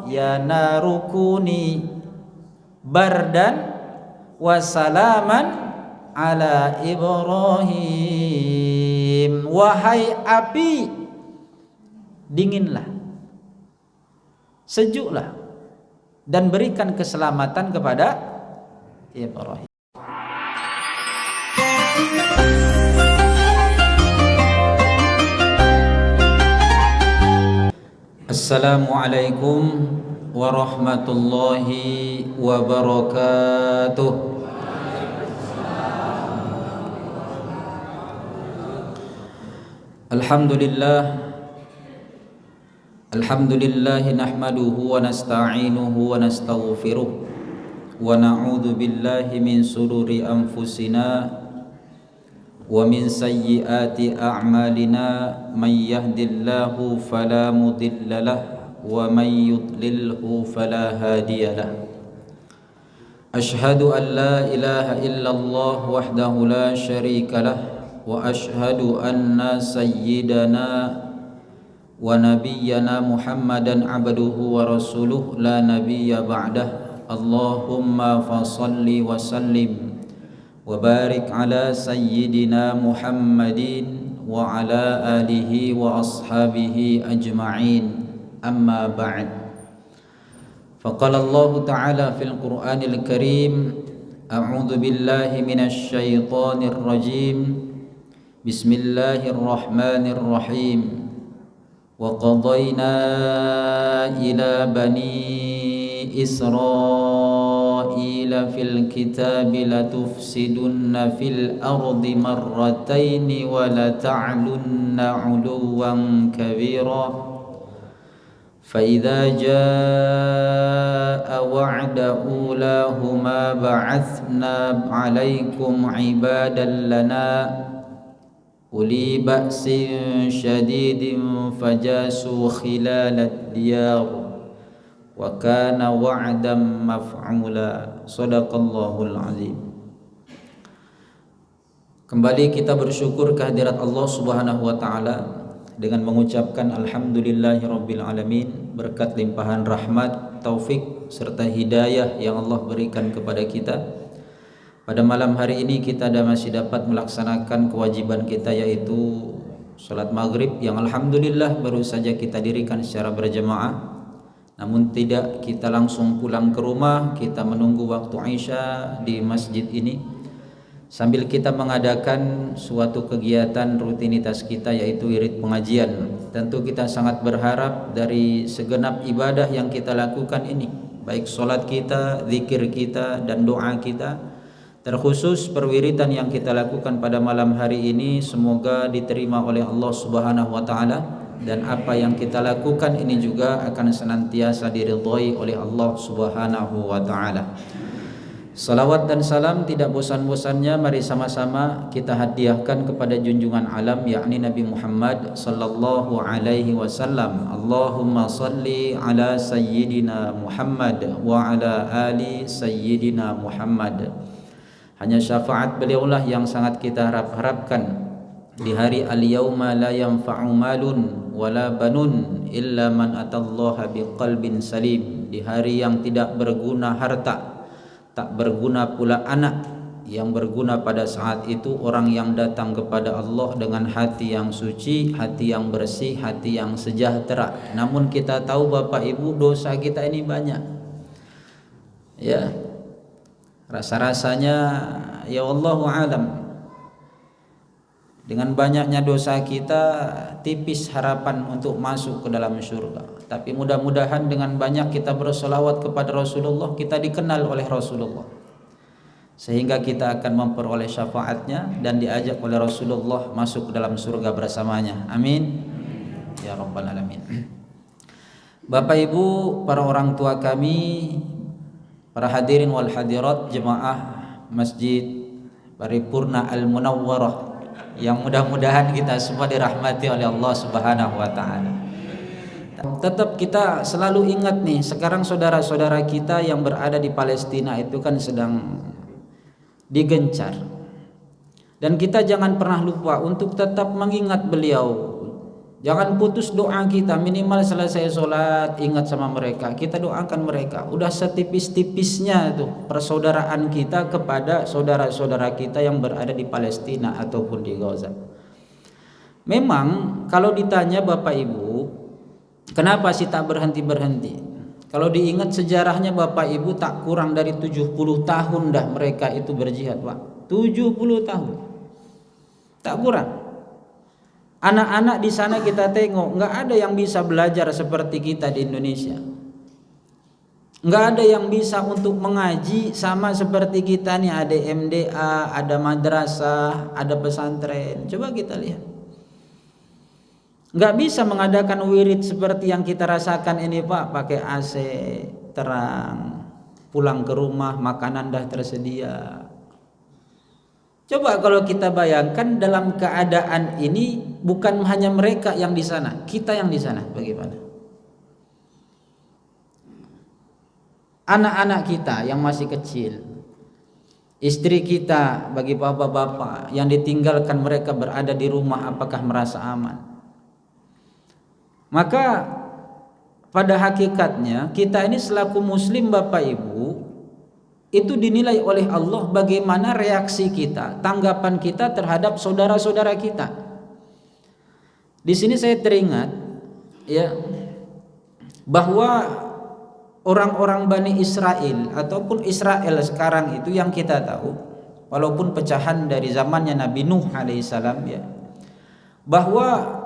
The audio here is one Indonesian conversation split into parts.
ya narukuni bardan wa salaman ala Ibrahim. Wahai api, dinginlah, sejuklah, dan berikan keselamatan kepada Ibrahim. Assalamualaikum warahmatullahi wabarakatuh. Alhamdulillah nahmaduhu wa nasta'inuhu wa nastaghfiruh wa na'udzu billahi min sururi anfusina wa min sayyiati a'malina. May yahdihillahu fala mudilla lahu wa may yudlilhu fala hadiyalah. Ashhadu an la ilaha illallah wahdahu la syarika lah wa ashhadu anna sayyidana wa nabiyyana Muhammadan abduhu wa rasuluh la nabiyya ba'dah. Allahumma fasalli wa sallim wa barik ala sayyidina Muhammadin wa ala alihi wa ashabihi ajma'in. Amma ba'd. Faqala Allah ta'ala fil Qur'anil Karim, a'udzu billahi minasy syaithanir rajim. Bismillahirrahmanirrahim. Wa qadayna ila bani Israila fil kitabi latufsidunna fil ardi marrataini wa la ta'lunna 'uluwan kabira. Fa idza jaa wa'da ulahuma ba'athna 'alaikum 'ibadan lana uli ba'sin syadidin fajasu khilalad diyar wa kana wa'dan maf'ula. Shadaqallahul azim. Kembali kita bersyukur kehadirat Allah Subhanahu wa taala dengan mengucapkan alhamdulillahirabbil alamin, berkat limpahan rahmat, taufik serta hidayah yang Allah berikan kepada kita. Pada malam hari ini kita masih dapat melaksanakan kewajiban kita, yaitu salat maghrib yang alhamdulillah baru saja kita dirikan secara berjamaah. Namun tidak kita langsung pulang ke rumah, kita menunggu waktu Isya di masjid ini sambil kita mengadakan suatu kegiatan rutinitas kita, yaitu wirid pengajian. Tentu kita sangat berharap dari segenap ibadah yang kita lakukan ini, baik salat kita, zikir kita, dan doa kita, terkhusus perwiritan yang kita lakukan pada malam hari ini, semoga diterima oleh Allah Subhanahu wa taala, dan apa yang kita lakukan ini juga akan senantiasa diridhai oleh Allah Subhanahu wa taala. Salawat dan salam tidak bosan-bosannya mari sama-sama kita hadiahkan kepada junjungan alam, yakni Nabi Muhammad sallallahu alaihi wasallam. Allahumma salli ala sayyidina Muhammad wa ala ali sayyidina Muhammad. Hanya syafaat beliaulah yang sangat kita harapkan di hari al-yauma la yanfa'u malun wala banun illa man atallaha biqalbin salim. Di hari yang tidak berguna harta, tak berguna pula anak. Yang berguna pada saat itu orang yang datang kepada Allah dengan hati yang suci, hati yang bersih, hati yang sejahtera. Namun kita tahu Bapak Ibu, dosa kita ini banyak. Ya, rasa-rasanya ya Allahu alam, dengan banyaknya dosa kita tipis harapan untuk masuk ke dalam surga. Tapi mudah-mudahan dengan banyak kita bersolawat kepada Rasulullah, kita dikenal oleh Rasulullah, sehingga kita akan memperoleh syafaatnya dan diajak oleh Rasulullah masuk ke dalam surga bersamanya. Amin ya rabbal alamin. Bapak Ibu, para orang tua kami, para hadirin wal hadirat jemaah Masjid Paripurna Al-Munawwarah, yang mudah-mudahan kita semua dirahmati oleh Allah Subhanahu wa taala. Tetap kita selalu ingat nih, sekarang saudara-saudara kita yang berada di Palestina itu kan sedang digencar. Dan kita jangan pernah lupa untuk tetap mengingat beliau Jangan putus doa kita, minimal selesai sholat ingat sama mereka, kita doakan mereka. Udah setipis-tipisnya tuh persaudaraan kita kepada saudara-saudara kita yang berada di Palestina ataupun di Gaza. Memang kalau ditanya Bapak Ibu, kenapa sih tak berhenti-berhenti? Kalau diingat sejarahnya Bapak Ibu, tak kurang dari 70 tahun dah mereka itu berjihad, Pak. 70 tahun. Tak kurang. Anak-anak di sana kita tengok, nggak ada yang bisa belajar seperti kita di Indonesia. Nggak ada yang bisa untuk mengaji sama seperti kita nih. Ada MDA, ada madrasah, ada pesantren. Coba kita lihat. Nggak bisa mengadakan wirid seperti yang kita rasakan ini, Pak. Pakai AC, terang, pulang ke rumah, makanan dah tersedia. Coba kalau kita bayangkan dalam keadaan ini, bukan hanya mereka yang di sana, kita yang di sana bagaimana? Anak-anak kita yang masih kecil, istri kita, bagi bapak-bapak yang ditinggalkan mereka berada di rumah, apakah merasa aman? Maka pada hakikatnya kita ini selaku muslim Bapak Ibu, itu dinilai oleh Allah bagaimana reaksi kita, tanggapan kita terhadap saudara-saudara kita. Di sini saya teringat ya bahwa orang-orang Bani Israel ataupun Israel sekarang itu yang kita tahu, walaupun pecahan dari zamannya Nabi Nuh alaihissalam ya, bahwa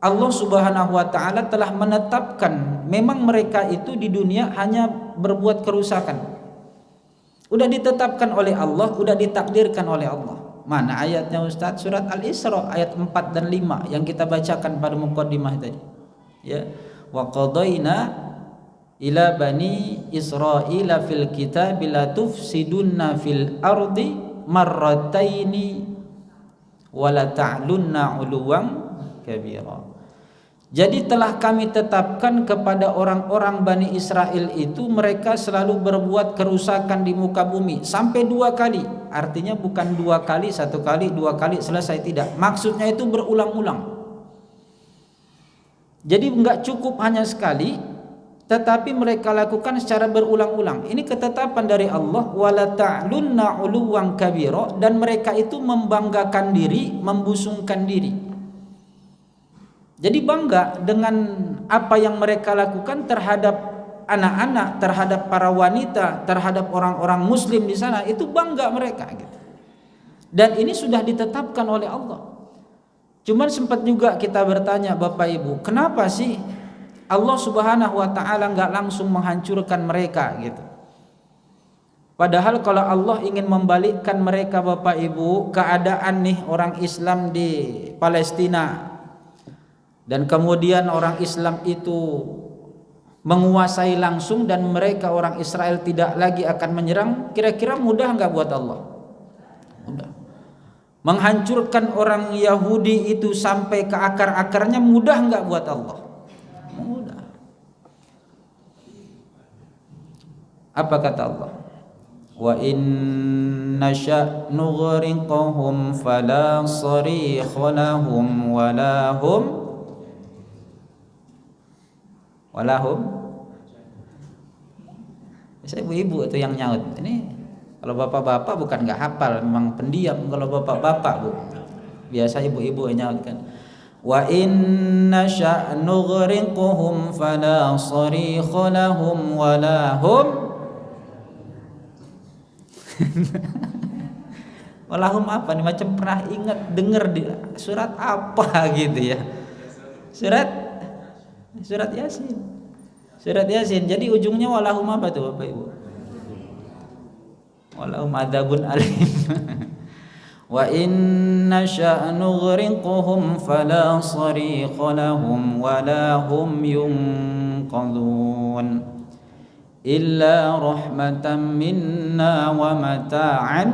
Allah Subhanahu wa taala telah menetapkan memang mereka itu di dunia hanya berbuat kerusakan. Udah ditetapkan oleh Allah, udah ditakdirkan oleh Allah. Mana ayatnya Ustaz? Surat Al-Isra ayat 4 dan 5 yang kita bacakan pada muqaddimah tadi. Ya. Wa qadaina ila bani Israila fil kitabi la tufsidunna fil ardi marrataini wa la ta'lunna 'uluwan kabira. Jadi telah kami tetapkan kepada orang-orang Bani Israel itu mereka selalu berbuat kerusakan di muka bumi sampai 2 kali. Artinya bukan 2 kali, 1 kali, 2 kali selesai, tidak. Maksudnya itu berulang-ulang. Jadi enggak cukup hanya sekali, tetapi mereka lakukan secara berulang-ulang. Ini ketetapan dari Allah, wala ta'lunna 'uluwan kabira, dan mereka itu membanggakan diri, membusungkan diri. Jadi bangga dengan apa yang mereka lakukan terhadap anak-anak, terhadap para wanita, terhadap orang-orang muslim di sana, itu bangga mereka gitu. Dan ini sudah ditetapkan oleh Allah. Cuman sempat juga kita bertanya Bapak Ibu, kenapa sih Allah Subhanahu wa taala enggak langsung menghancurkan mereka gitu? Padahal kalau Allah ingin membalikkan mereka Bapak Ibu, keadaan nih orang Islam di Palestina dan kemudian orang Islam itu menguasai langsung dan mereka orang Israel tidak lagi akan menyerang, kira-kira mudah enggak buat Allah? Mudah. Menghancurkan orang Yahudi itu sampai ke akar-akarnya mudah enggak buat Allah? Mudah. Apa kata Allah? Wa inna sya' nughriqhum fala sarikha lahum walahum Biasa ibu-ibu itu yang nyaut. Ini kalau bapak-bapak bukan nggak hafal, memang pendiam kalau bapak-bapak Bu. Biasa ibu-ibu yang nyaut kan. Wa inna sya' nughriqhum fala sarikha lahum walahum walahum apa nih, macam pernah ingat dengar di surat apa gitu ya. Surat Yasin. Surat Yasin. Jadi ujungnya walahum apa tuh Bapak Ibu? Walahum adzabun alim. Wa inna sya' nughriqhum fala sarikha lahum wala hum yunqadhun illa rahmatan minna wa mata'an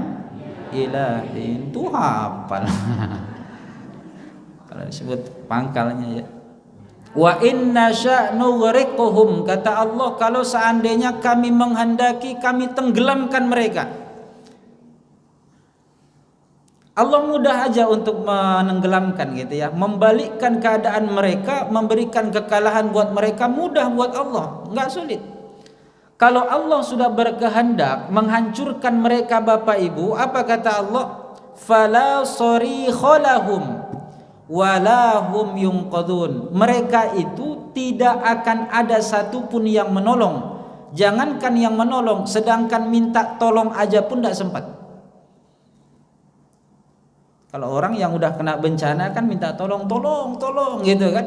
ila hin. Tuh hafal. Kalau disebut pangkalnya ya. Wa inna sya' nughriqhum, kata Allah, kalau seandainya kami menghendaki kami tenggelamkan mereka. Allah mudah aja untuk menenggelamkan gitu ya, membalikkan keadaan mereka, memberikan kekalahan buat mereka, mudah buat Allah, enggak sulit. Kalau Allah sudah berkehendak menghancurkan mereka Bapak Ibu, apa kata Allah? Fala sarikha lahum wala hum yunqadun. Mereka itu tidak akan ada satupun yang menolong. Jangankan yang menolong, sedangkan minta tolong aja pun tidak sempat. Kalau orang yang udah kena bencana kan minta tolong gitu kan,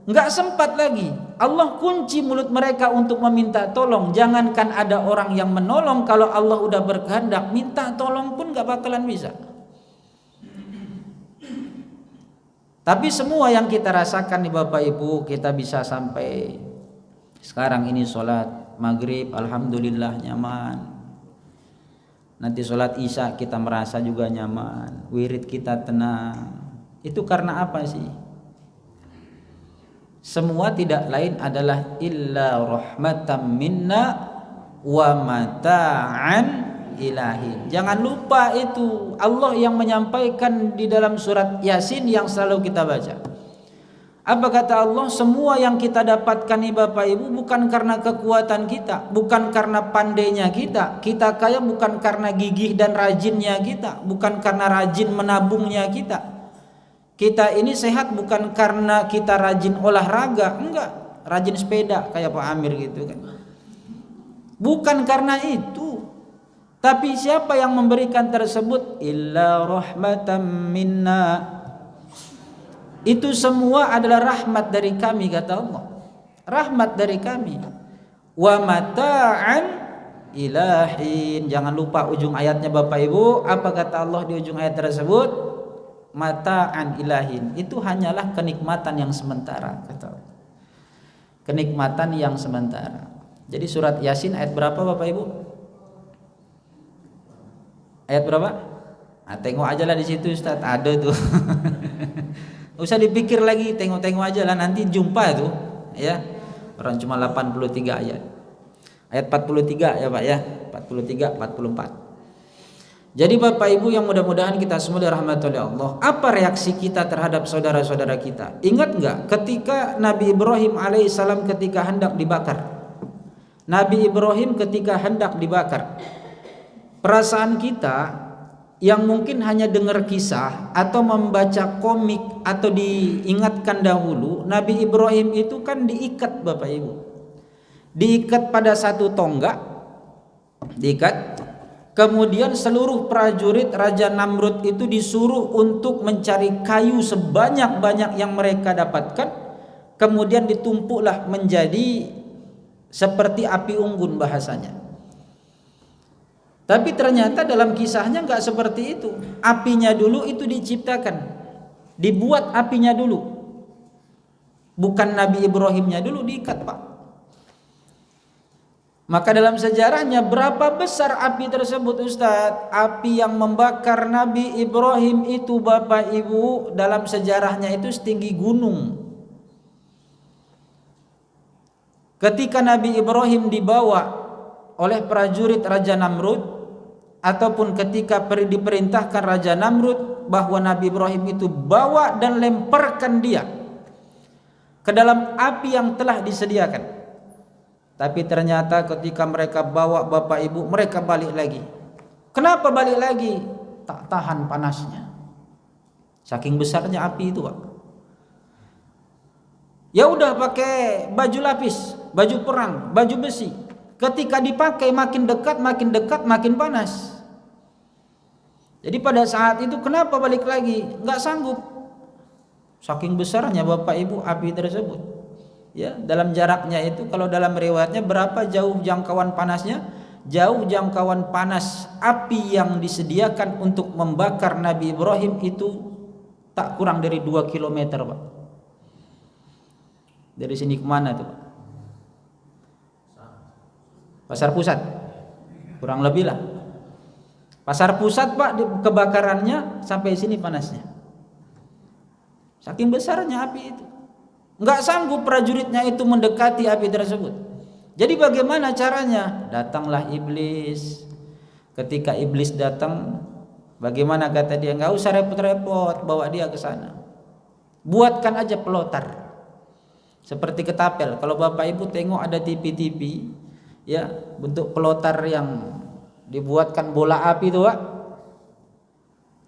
nggak sempat lagi. Allah kunci mulut mereka untuk meminta tolong. Jangankan ada orang yang menolong, kalau Allah udah berkehendak minta tolong pun nggak bakalan bisa. Tapi semua yang kita rasakan nih Bapak Ibu, kita bisa sampai sekarang ini sholat maghrib alhamdulillah nyaman. Nanti sholat isya kita merasa juga nyaman, wirid kita tenang. Itu karena apa sih? Semua tidak lain adalah illa rahmatan minna wa mata'an ilahi. Jangan lupa itu Allah yang menyampaikan di dalam surat Yasin yang selalu kita baca. Apa kata Allah? Semua yang kita dapatkan nih Bapak Ibu bukan karena kekuatan kita, bukan karena pandainya kita. Kita kaya bukan karena gigih dan rajinnya kita, bukan karena rajin menabungnya kita. Kita ini sehat bukan karena kita rajin olahraga, enggak, rajin sepeda kayak Pak Amir gitu kan. Bukan karena itu. Tapi siapa yang memberikan tersebut? Illa rahmatan minna. Itu semua adalah rahmat dari kami, kata Allah. Rahmat dari kami. Wa mata'an ilahin. Jangan lupa ujung ayatnya Bapak Ibu. Apa kata Allah di ujung ayat tersebut? Mata'an ilahin. Itu hanyalah kenikmatan yang sementara, kata Allah. Kenikmatan yang sementara. Jadi surat Yasin ayat berapa Bapak Ibu? Ayat berapa? Nah, tengok aja lah di situ Ustaz, ada tuh. Usah dipikir lagi, tengok-tengok aja lah, nanti jumpa itu ya. Orang cuma 83 ayat. Ayat 43 ya Pak ya, 43, 44. Jadi Bapak Ibu yang mudah-mudahan kita semua dirahmati oleh Allah. Apa reaksi kita terhadap saudara-saudara kita? Ingat enggak ketika Nabi Ibrahim alaihissalam ketika hendak dibakar? Nabi Ibrahim ketika hendak dibakar, perasaan kita yang mungkin hanya dengar kisah atau membaca komik atau diingatkan dahulu, Nabi Ibrahim itu kan diikat Bapak Ibu. Diikat pada satu tonggak, diikat. Kemudian seluruh prajurit Raja Namrud itu disuruh untuk mencari kayu sebanyak-banyak yang mereka dapatkan. Kemudian ditumpuklah menjadi seperti api unggun bahasanya. Tapi ternyata dalam kisahnya enggak seperti itu. Apinya dulu itu diciptakan, dibuat apinya dulu. Bukan Nabi Ibrahimnya dulu diikat Pak. Maka dalam sejarahnya berapa besar api tersebut Ustadz? Api yang membakar Nabi Ibrahim itu Bapak Ibu dalam sejarahnya itu setinggi gunung. Ketika Nabi Ibrahim dibawa oleh prajurit Raja Namrud, ataupun ketika diperintahkan Raja Namrud bahwa Nabi Ibrahim itu bawa dan lemparkan dia ke dalam api yang telah disediakan. Tapi ternyata ketika mereka bawa Bapak Ibu, mereka balik lagi. Kenapa balik lagi? Tak tahan panasnya. Saking besarnya api itu Pak. Ya udah pakai baju lapis, baju perang, baju besi. Ketika dipakai makin dekat, makin panas. Jadi pada saat itu kenapa balik lagi? Enggak sanggup. Saking besarnya Bapak Ibu api tersebut. Ya, dalam jaraknya itu kalau dalam riwayatnya berapa jauh jangkauan panasnya? Jauh jangkauan panas api yang disediakan untuk membakar Nabi Ibrahim itu tak kurang dari 2 km Pak. Dari sini kemana tuh Pak? Pasar Pusat, kurang lebih lah. Pasar Pusat Pak, kebakarannya sampai sini panasnya. Saking besarnya api itu, nggak sanggup prajuritnya itu mendekati api tersebut. Jadi bagaimana caranya? Datanglah iblis. Ketika iblis datang, Bagaimana kata dia? Nggak usah repot-repot bawa dia ke sana. Buatkan aja pelotar. Seperti ketapel. Kalau Bapak Ibu tengok ada TV-TV ya, bentuk pelotar yang dibuatkan bola api itu, Pak.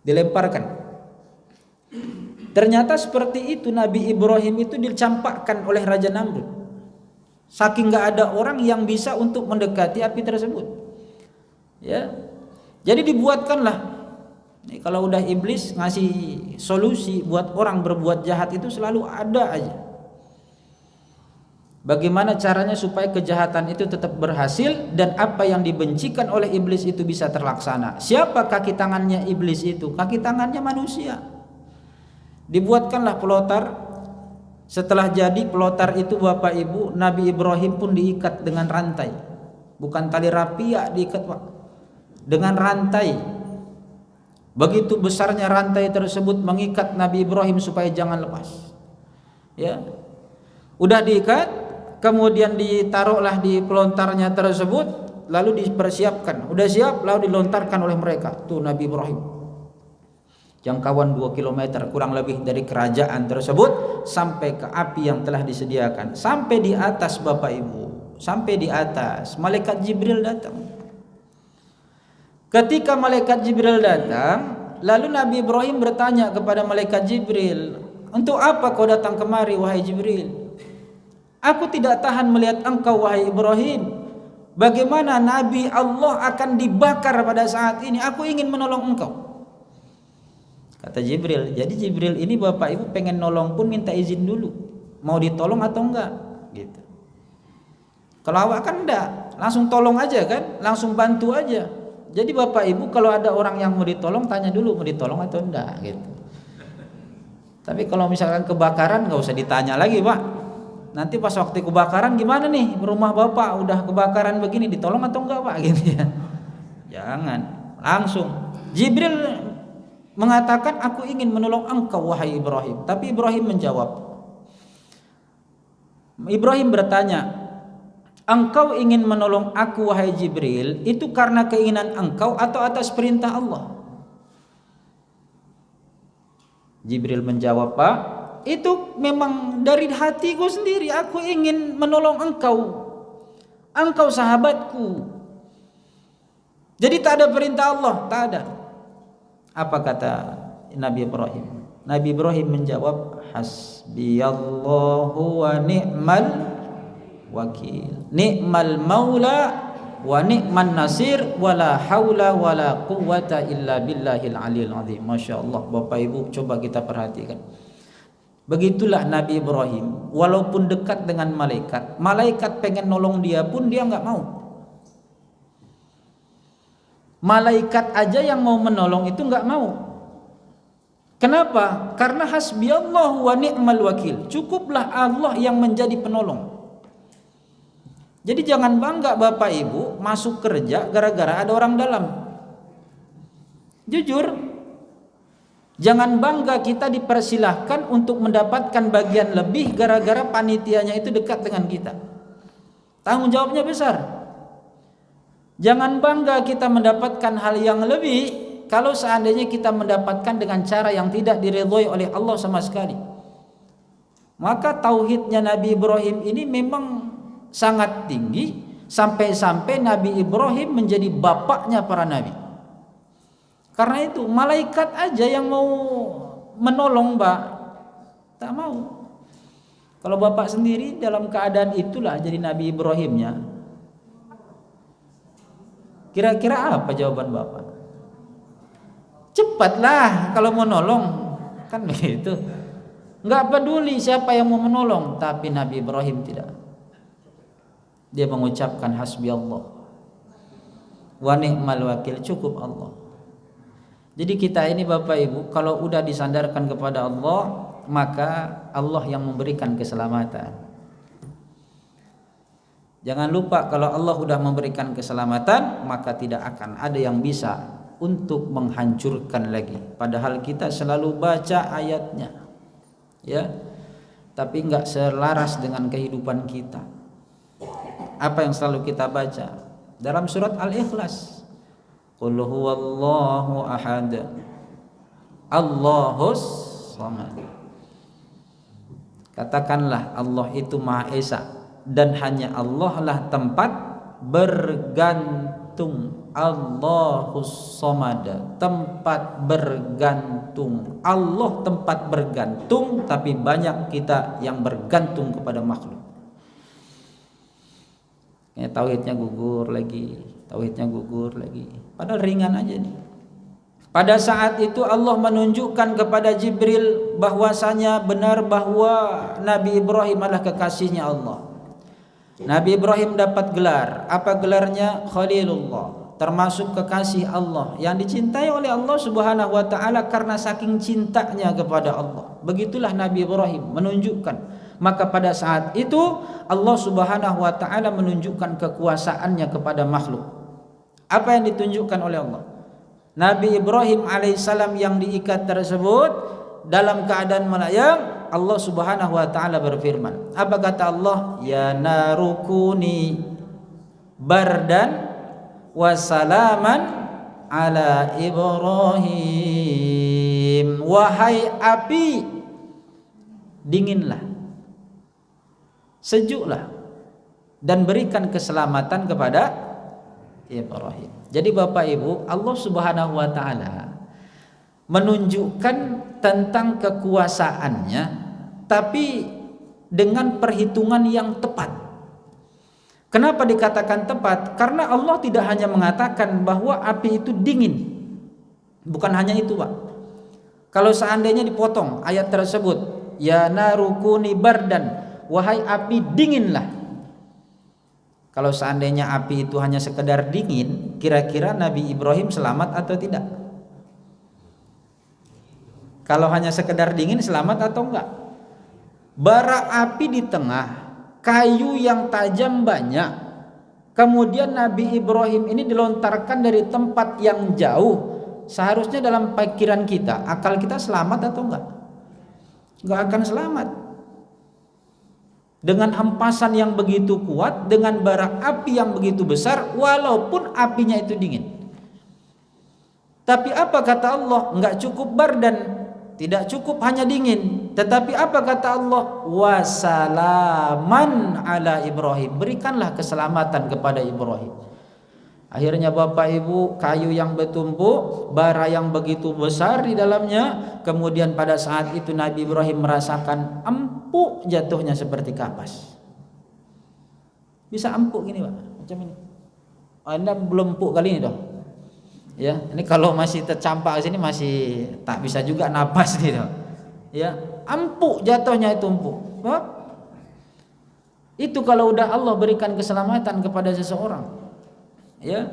Dilemparkan. Ternyata seperti itu Nabi Ibrahim itu dicampakkan oleh Raja Namrud. Saking nggak ada orang yang bisa untuk mendekati api tersebut. Ya. Jadi dibuatkanlah. Nih, kalau udah iblis ngasih solusi buat orang berbuat jahat itu selalu ada aja. Bagaimana caranya supaya kejahatan itu tetap berhasil dan apa yang dibencikan oleh iblis itu bisa terlaksana. Siapa kaki tangannya iblis itu? Kaki tangannya manusia. Dibuatkanlah pelotar. Setelah jadi pelotar itu Bapak Ibu, Nabi Ibrahim pun diikat dengan rantai. Bukan tali rapia diikat, Pak. Dengan rantai. Begitu besarnya rantai tersebut mengikat Nabi Ibrahim supaya jangan lepas. Ya. Udah diikat, kemudian ditaruhlah di pelontarnya tersebut, lalu dipersiapkan. Udah siap, lalu dilontarkan oleh mereka. Tuh Nabi Ibrahim. Jangkauan 2 km kurang lebih dari kerajaan tersebut sampai ke api yang telah disediakan. Sampai di atas Bapak Ibu, sampai di atas malaikat Jibril datang. Ketika malaikat Jibril datang, lalu Nabi Ibrahim bertanya kepada malaikat Jibril, "Untuk apa kau datang kemari wahai Jibril? Aku tidak tahan melihat engkau wahai Ibrahim. Bagaimana Nabi Allah akan dibakar pada saat ini? Aku ingin menolong engkau." Kata Jibril, jadi Jibril ini Bapak Ibu pengen nolong pun minta izin dulu, mau ditolong atau enggak gitu. Kalau awak kan enggak, langsung tolong aja kan, langsung bantu aja. Jadi Bapak Ibu kalau ada orang yang mau ditolong, tanya dulu mau ditolong atau enggak gitu. Tapi kalau misalkan kebakaran nggak usah ditanya lagi, Pak. Nanti pas waktu kebakaran gimana nih, rumah Bapak udah kebakaran begini, ditolong atau enggak, Pak gitu ya. Jangan, langsung. Jibril mengatakan, "Aku ingin menolong engkau wahai Ibrahim." Tapi Ibrahim menjawab. Ibrahim bertanya, "Engkau ingin menolong aku wahai Jibril, itu karena keinginan engkau atau atas perintah Allah?" Jibril menjawab, "Pak, itu memang dari hatiku sendiri. Aku ingin menolong engkau. Engkau sahabatku. Jadi tak ada perintah Allah, tak ada." Apa kata Nabi Ibrahim? Nabi Ibrahim menjawab, "Hasbiyallahu wa ni'mal wakil, ni'mal maula wa ni'man nasir, wala haula wala quwwata illa billahil aliyil azim." Masya Allah Bapak Ibu, coba kita perhatikan. Begitulah Nabi Ibrahim, walaupun dekat dengan malaikat, malaikat pengen nolong dia pun dia nggak mau. Malaikat aja yang mau menolong itu nggak mau. Kenapa? Karena hasbiyallahu wa ni'mal wakil, cukuplah Allah yang menjadi penolong. Jadi jangan bangga Bapak Ibu masuk kerja gara-gara ada orang dalam. Jujur, jangan bangga kita dipersilahkan untuk mendapatkan bagian lebih gara-gara panitianya itu dekat dengan kita. Tanggung jawabnya besar. Jangan bangga kita mendapatkan hal yang lebih kalau seandainya kita mendapatkan dengan cara yang tidak diridhoi oleh Allah sama sekali. Maka tauhidnya Nabi Ibrahim ini memang sangat tinggi, sampai-sampai Nabi Ibrahim menjadi bapaknya para nabi. Karena itu malaikat aja yang mau menolong, Mbak, tak mau. Kalau Bapak sendiri dalam keadaan itulah jadi Nabi Ibrahimnya, kira-kira apa jawaban Bapak? Cepatlah kalau mau nolong, kan begitu. Enggak peduli siapa yang mau menolong, tapi Nabi Ibrahim tidak. Dia mengucapkan hasbiyallah wa ni'mal wakil, cukup Allah. Jadi kita ini Bapak Ibu kalau udah disandarkan kepada Allah, maka Allah yang memberikan keselamatan. Jangan lupa kalau Allah sudah memberikan keselamatan, maka tidak akan ada yang bisa untuk menghancurkan lagi. Padahal kita selalu baca ayatnya, ya, tapi enggak selaras dengan kehidupan kita. Apa yang selalu kita baca dalam surat Al-Ikhlas? Qul huwallahu ahad, Allahus samad. Katakanlah Allah itu Maha Esa dan hanya Allah lah tempat bergantung. Allahus samad, tempat bergantung. Allah tempat bergantung, tapi banyak kita yang bergantung kepada makhluk. Tauhidnya gugur lagi, tauhidnya gugur lagi. Padahal ringan aja nih. Pada saat itu Allah menunjukkan kepada Jibril bahwasanya benar bahwa Nabi Ibrahim adalah kekasihnya Allah. Nabi Ibrahim dapat gelar. Apa gelarnya? Khalilullah, termasuk kekasih Allah yang dicintai oleh Allah Subhanahu wa taala karena saking cintanya kepada Allah. Begitulah Nabi Ibrahim menunjukkan. Maka pada saat itu Allah Subhanahu wa taala menunjukkan kekuasaannya kepada makhluk. Apa yang ditunjukkan oleh Allah? Nabi Ibrahim alaihissalam yang diikat tersebut dalam keadaan melayang, Allah Subhanahu wa taala berfirman. Apa kata Allah? Ya narukuni bardan wa salaman ala Ibrahim. Wahai api, dinginlah, sejuklah, dan berikan keselamatan kepada Ibrahim. Jadi Bapak Ibu, Allah Subhanahu wa taala menunjukkan tentang kekuasaannya, tapi dengan perhitungan yang tepat. Kenapa dikatakan tepat? Karena Allah tidak hanya mengatakan bahwa api itu dingin. Bukan hanya itu, Pak. Kalau seandainya dipotong ayat tersebut, ya narukuni bardan, wahai api dinginlah. Kalau seandainya api itu hanya sekedar dingin, kira-kira Nabi Ibrahim selamat atau tidak? Kalau hanya sekedar dingin, selamat atau enggak? Bara api di tengah, kayu yang tajam banyak. Kemudian Nabi Ibrahim ini dilontarkan dari tempat yang jauh. Seharusnya dalam pikiran kita, akal kita selamat atau enggak? Enggak akan selamat. Dengan hempasan yang begitu kuat, dengan bara api yang begitu besar, walaupun apinya itu dingin. Tapi apa kata Allah? Enggak cukup bardan, tidak cukup hanya dingin. Tetapi apa kata Allah? Wasalaman ala Ibrahim, berikanlah keselamatan kepada Ibrahim. Akhirnya Bapak Ibu, kayu yang bertumpuk, bara yang begitu besar di dalamnya. Kemudian pada saat itu Nabi Ibrahim merasakan empuk jatuhnya seperti kapas. Bisa empuk gini, Pak, macam ini. Anda belum empuk kali ini dong. Ya, ini kalau masih tercampak sini masih tak bisa juga napas gitu. Ya, empuk jatuhnya itu empuk. Pak, itu kalau udah Allah berikan keselamatan kepada seseorang. Ya,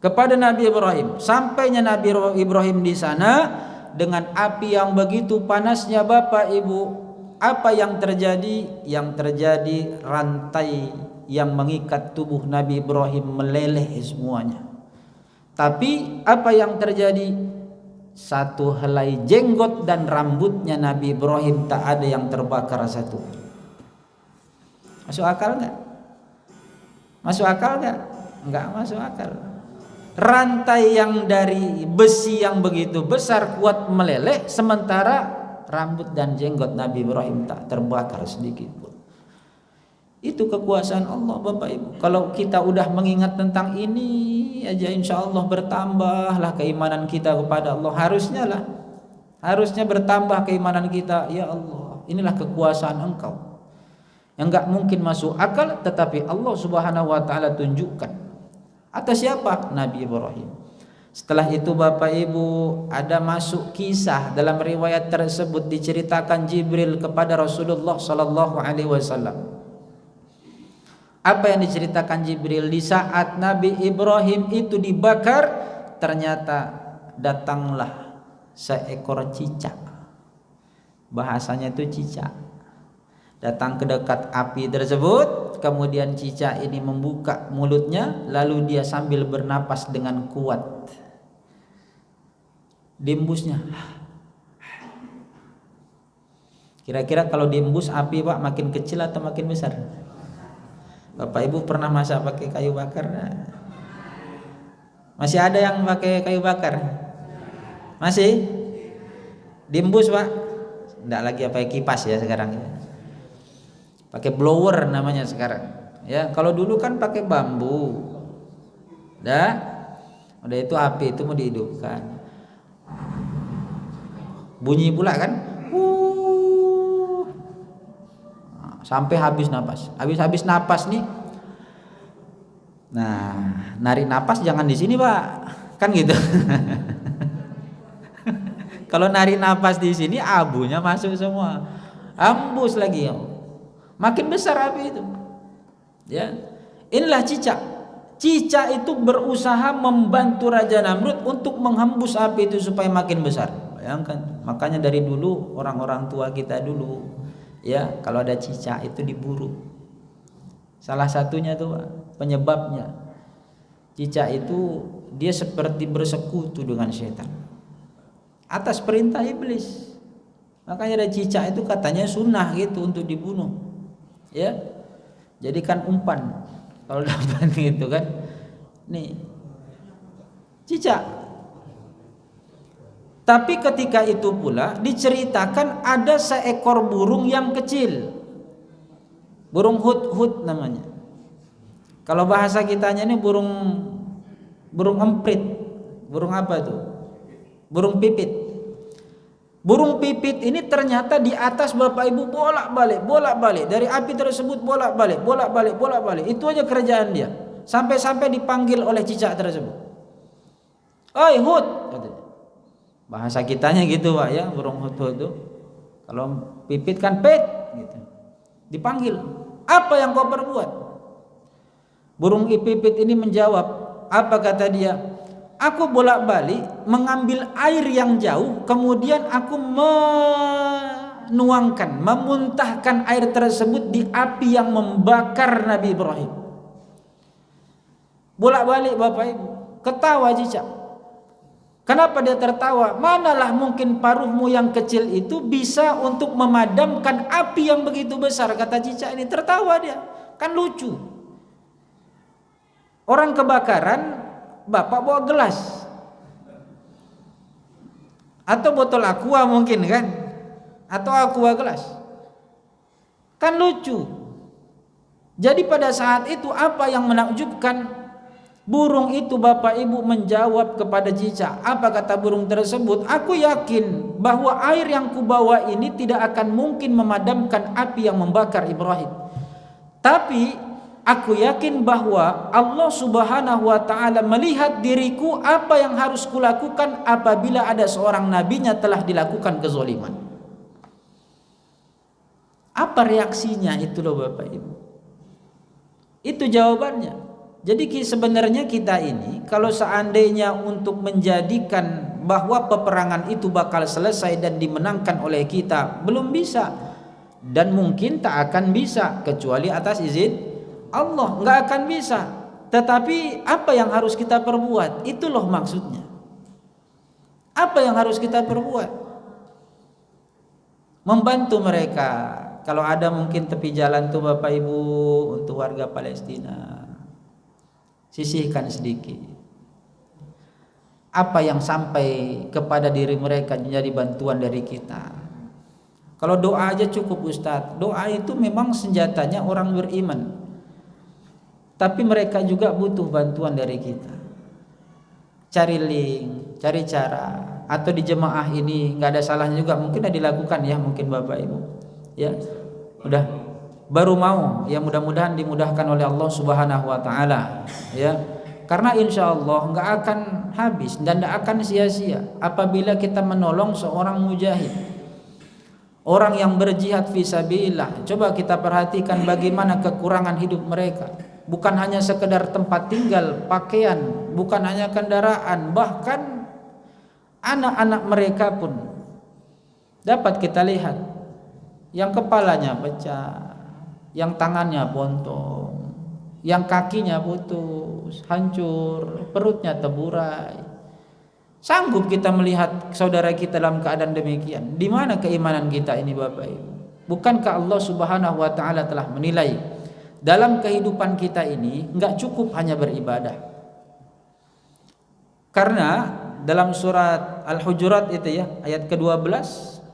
kepada Nabi Ibrahim. Sampainya Nabi Ibrahim di sana dengan api yang begitu panasnya, Bapak Ibu, apa yang terjadi? Yang terjadi rantai yang mengikat tubuh Nabi Ibrahim meleleh semuanya. Tapi apa yang terjadi? Satu helai jenggot dan rambutnya Nabi Ibrahim tak ada yang terbakar satu. Masuk akal enggak? Masuk akal enggak? Enggak masuk akal. Rantai yang dari besi yang begitu besar kuat meleleh, sementara rambut dan jenggot Nabi Ibrahim tak terbakar sedikit pun. Itu kekuasaan Allah, Bapak Ibu. Kalau kita udah mengingat tentang ini aja, insya Allah bertambahlah keimanan kita kepada Allah. Harusnya bertambah keimanan kita. Ya Allah, inilah kekuasaan Engkau yang enggak mungkin masuk akal, tetapi Allah Subhanahu wa taala tunjukkan. Atas siapa? Nabi Ibrahim. Setelah itu Bapak Ibu, ada masuk kisah dalam riwayat tersebut diceritakan Jibril kepada Rasulullah sallallahu alaihi wasallam. Apa yang diceritakan Jibril? Di saat Nabi Ibrahim itu dibakar, ternyata datanglah seekor cicak. Bahasanya itu cicak. Datang ke dekat api tersebut, kemudian cicak ini membuka mulutnya, lalu dia sambil bernapas dengan kuat. Diembusnya. Kira-kira kalau diembus api, Pak, makin kecil atau makin besar? Bapak Ibu pernah masak pakai kayu bakar? Masih ada yang pakai kayu bakar? Masih? Diembus Pak? Enggak lagi pakai kipas ya sekarang ya. Pakai blower namanya sekarang. Ya, kalau dulu kan pakai bambu. Udah itu api itu mau dihidupkan. Bunyi pula kan? Sampai habis napas. Habis napas nih. Nah, narik napas jangan di sini, Pak. Kan gitu. Kalau narik napas di sini abunya masuk semua. Hembus lagi. Makin besar api itu. Ya. Inilah cicak. Cicak itu berusaha membantu Raja Namrud untuk menghembus api itu supaya makin besar. Bayangkan. Makanya dari dulu orang-orang tua kita dulu, ya, kalau ada cicak itu diburu. Salah satunya tuh penyebabnya, cicak itu dia seperti bersekutu dengan setan atas perintah iblis. Makanya ada cicak itu katanya sunnah gitu untuk dibunuh, ya, jadikan umpan kalau dapat gitu kan. Nih cicak. Tapi ketika itu pula diceritakan ada seekor burung yang kecil, burung hut-hut namanya. Kalau bahasa kitanya ini burung emprit. Burung apa itu? Burung pipit. Burung pipit ini ternyata di atas Bapak Ibu bolak-balik dari api tersebut bolak-balik. Itu aja kerjaan dia. Sampai-sampai dipanggil oleh cicak tersebut. "Oi hut," katanya. Bahasa kitanya gitu Pak ya, burung hut-hut itu. Kalau pipit kan pit gitu. Dipanggil, "Apa yang kau perbuat?" Burung pipit ini menjawab, apa kata dia? "Aku bolak-balik mengambil air yang jauh, kemudian aku memuntahkan air tersebut di api yang membakar Nabi Ibrahim." Bolak-balik Bapak Ibu. Ketawa cicak. Kenapa dia tertawa? Manalah mungkin paruhmu yang kecil itu bisa untuk memadamkan api yang begitu besar, kata cicak ini. Tertawa dia. Kan lucu. Orang kebakaran, Bapak bawa gelas atau botol aqua mungkin kan, atau aqua gelas, kan lucu. Jadi pada saat itu apa yang menakjubkan, burung itu Bapak Ibu menjawab kepada cicak. Apa kata burung tersebut? "Aku yakin bahwa air yang kubawa ini tidak akan mungkin memadamkan api yang membakar Ibrahim. Tapi aku yakin bahwa Allah Subhanahu wa ta'ala melihat diriku apa yang harus kulakukan apabila ada seorang nabinya telah dilakukan kezaliman." Apa reaksinya itu loh Bapak Ibu? Itu jawabannya. Jadi sebenarnya kita ini kalau seandainya untuk menjadikan bahwa peperangan itu bakal selesai dan dimenangkan oleh kita, belum bisa. Dan mungkin tak akan bisa kecuali atas izin Allah, nggak akan bisa. Tetapi apa yang harus kita perbuat? Itu loh maksudnya. Apa yang harus kita perbuat? Membantu mereka. Kalau ada mungkin tepi jalan tuh Bapak Ibu untuk warga Palestina, sisihkan sedikit. Apa yang sampai kepada diri mereka menjadi bantuan dari kita. Kalau doa aja cukup Ustadz. Doa itu memang senjatanya orang beriman. Tapi mereka juga butuh bantuan dari kita. Cari link, cari cara, atau di jemaah ini nggak ada salahnya juga mungkin dilakukan ya, mungkin Bapak Ibu. Ya, udah baru mau, ya mudah-mudahan dimudahkan oleh Allah Subhanahu wa ta'ala. Ya, karena insya Allah nggak akan habis dan nggak akan sia-sia apabila kita menolong seorang mujahid, orang yang berjihad fisabilillah. Coba kita perhatikan bagaimana kekurangan hidup mereka. Bukan hanya sekedar tempat tinggal, pakaian, bukan hanya kendaraan, bahkan anak-anak mereka pun dapat kita lihat yang kepalanya pecah, yang tangannya bontong, yang kakinya putus, hancur, perutnya terburai. Sanggup kita melihat saudara kita dalam keadaan demikian? Di mana keimanan kita ini Bapak Ibu? Bukankah Allah Subhanahu wa ta'ala telah menilai dalam kehidupan kita ini enggak cukup hanya beribadah, Karena dalam surat Al-Hujurat itu ya, ayat ke-12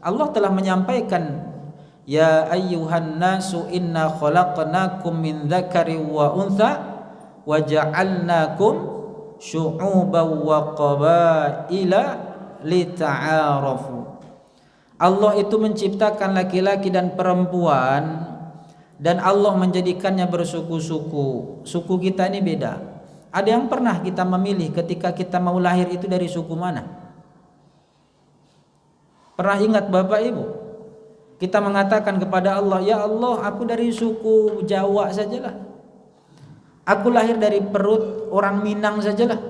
Allah telah menyampaikan, ya ayyuhan nasu inna khalaqnakum min dzakarin wa untha wa ja'alnakum syu'uban wa qabaila lita'arafu. Allah itu menciptakan laki-laki dan perempuan, dan Allah menjadikannya bersuku-suku. Suku kita ini beda. Ada yang pernah kita memilih ketika kita mau lahir itu dari suku mana? Pernah ingat Bapak Ibu? Kita mengatakan kepada Allah, ya Allah, aku dari suku Jawa sajalah. Aku lahir dari perut orang Minang sajalah.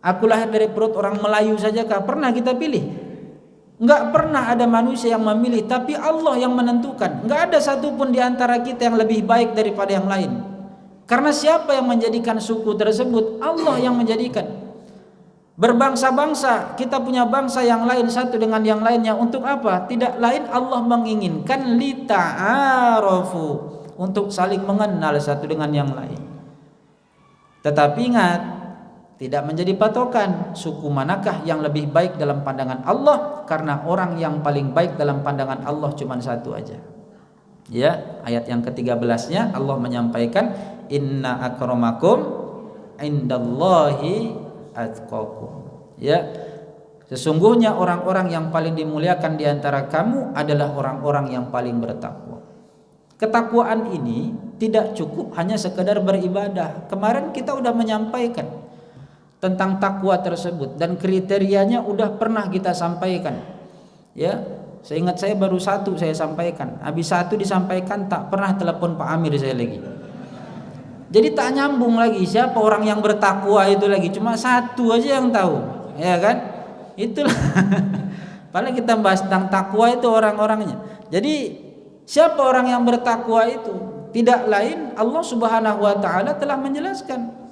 Aku lahir dari perut orang Melayu sajakah? Pernah kita pilih? Enggak pernah ada manusia yang memilih, tapi Allah yang menentukan. Enggak ada satupun di antara kita yang lebih baik daripada yang lain. Karena siapa yang menjadikan suku tersebut? Allah yang menjadikan. Berbangsa-bangsa, kita punya bangsa yang lain satu dengan yang lainnya. Untuk apa? Tidak lain Allah menginginkan lita'arafu, untuk saling mengenal satu dengan yang lain. Tetapi ingat, tidak menjadi patokan suku manakah yang lebih baik dalam pandangan Allah, karena orang yang paling baik dalam pandangan Allah cuma satu aja. Ya, ayat yang ke-13-nya Allah menyampaikan, inna akramakum indallahi atqakum. Ya, sesungguhnya orang-orang yang paling dimuliakan di antara kamu adalah orang-orang yang paling bertakwa. Ketakwaan ini tidak cukup hanya sekedar beribadah. Kemarin kita udah menyampaikan tentang takwa tersebut, dan kriterianya udah pernah kita sampaikan. Ya, seingat saya baru satu saya sampaikan. Habis satu disampaikan tak pernah telepon Pak Amir saya lagi. Jadi tak nyambung lagi, siapa orang yang bertakwa itu lagi, cuma satu aja yang tahu, ya kan? Itulah. Padahal kita bahas tentang takwa itu orang-orangnya. Jadi siapa orang yang bertakwa itu? Tidak lain Allah Subhanahu wa taala telah menjelaskan.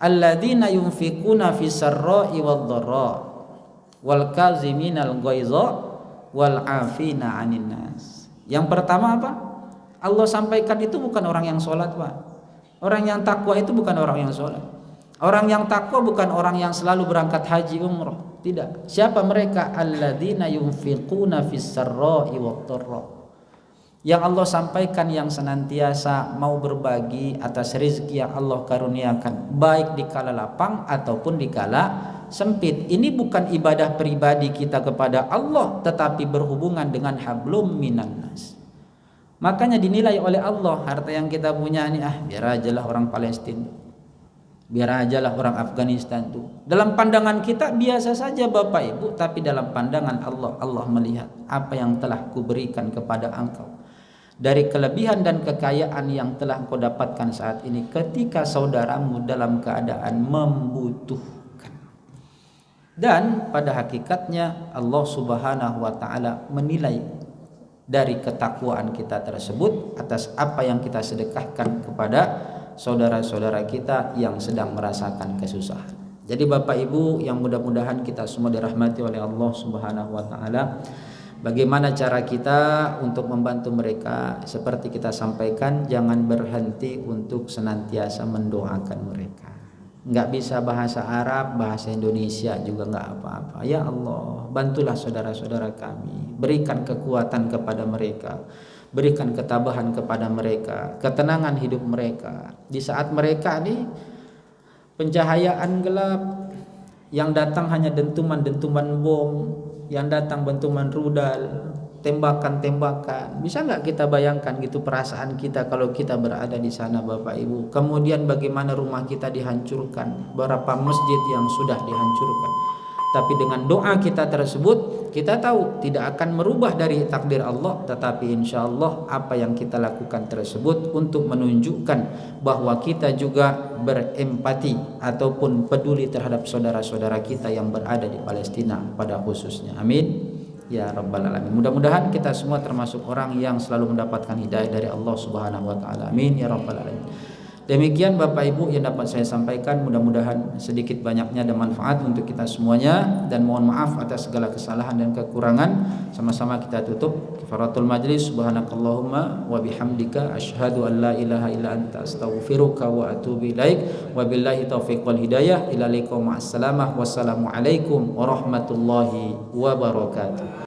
Alladzina yunfikuna fis sarra'i wad-dharra wal kaziminal ghaiza wal 'afina 'anil nas. Yang pertama apa? Allah sampaikan itu bukan orang yang sholat, Pak. Orang yang takwa itu bukan orang yang sholat. Orang yang takwa bukan orang yang selalu berangkat haji umrah. Tidak. Siapa mereka? Alladzina yunfiquna fis sarra'i wad-dharra. Yang Allah sampaikan yang senantiasa mau berbagi atas rezeki yang Allah karuniakan, baik di kala lapang ataupun di kala sempit. Ini bukan ibadah pribadi kita kepada Allah, tetapi berhubungan dengan hablum minan nas. Makanya dinilai oleh Allah, harta yang kita punya ini biar aja lah orang Palestina, biar aja lah orang Afghanistan tuh. Dalam pandangan kita biasa saja Bapak Ibu, tapi dalam pandangan Allah, Allah melihat apa yang telah kuberikan kepada engkau dari kelebihan dan kekayaan yang telah kau dapatkan saat ini ketika saudaramu dalam keadaan membutuhkan. Dan pada hakikatnya Allah Subhanahu wa taala menilai dari ketakwaan kita tersebut atas apa yang kita sedekahkan kepada saudara-saudara kita yang sedang merasakan kesusahan. Jadi Bapak Ibu yang mudah-mudahan kita semua dirahmati oleh Allah Subhanahu wa taala, bagaimana cara kita untuk membantu mereka? Seperti kita sampaikan, jangan berhenti untuk senantiasa mendoakan mereka. Enggak bisa bahasa Arab, bahasa Indonesia juga enggak apa-apa. Ya Allah, bantulah saudara-saudara kami, berikan kekuatan kepada mereka, berikan ketabahan kepada mereka, ketenangan hidup mereka. Di saat mereka ini pencahayaan gelap, yang datang hanya dentuman-dentuman bom, yang datang bentuman rudal, tembakan-tembakan. Bisa nggak kita bayangkan gitu perasaan kita kalau kita berada di sana Bapak Ibu? Kemudian bagaimana rumah kita dihancurkan, berapa masjid yang sudah dihancurkan. Tapi dengan doa kita tersebut, kita tahu tidak akan merubah dari takdir Allah, tetapi insya Allah apa yang kita lakukan tersebut untuk menunjukkan bahwa kita juga berempati ataupun peduli terhadap saudara-saudara kita yang berada di Palestina pada khususnya. Amin ya rabbal alamin. Mudah-mudahan kita semua termasuk orang yang selalu mendapatkan hidayah dari Allah Subhanahu wa taala. Amin ya rabbal alamin. Demikian Bapak Ibu yang dapat saya sampaikan, mudah-mudahan sedikit banyaknya ada manfaat untuk kita semuanya, dan mohon maaf atas segala kesalahan dan kekurangan. Sama-sama kita tutup kifaratul majlis. Subhanakallahumma wa bihamdika asyhadu an la ilaha illa anta astaghfiruka wa atubu ilaik. Wabillahi taufiq wal hidayah. Ila liqa ma'assalamah. Wassalamualaikum warahmatullahi wabarakatuh.